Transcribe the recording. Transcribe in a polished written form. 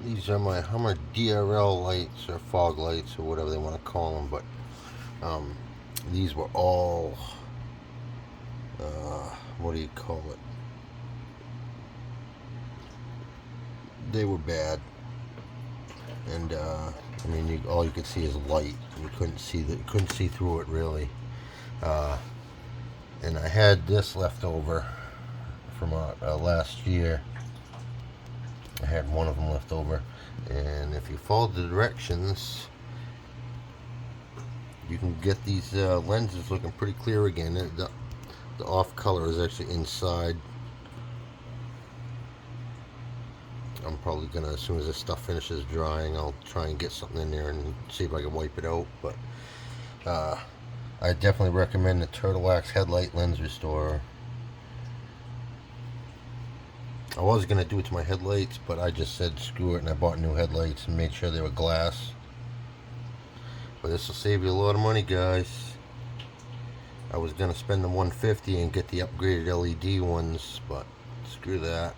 These are my Hummer DRL lights or fog lights or whatever they want to call them, but these were all what do you call it? They were bad, and I mean, all you could see is light. You couldn't see through it really. And I had this left over from last year. I had one of them left over, and if you follow the directions, you can get these lenses looking pretty clear again. The off color is actually inside. I'm probably gonna, as soon as this stuff finishes drying, I'll try and get something in there and see if I can wipe it out. But I definitely recommend the Turtle Wax Headlight Lens Restorer. I was gonna do it to my headlights, but I just said screw it, and I bought new headlights and made sure they were glass. But this will save you a lot of money, guys. I was gonna spend the $150 and get the upgraded LED ones, but screw that.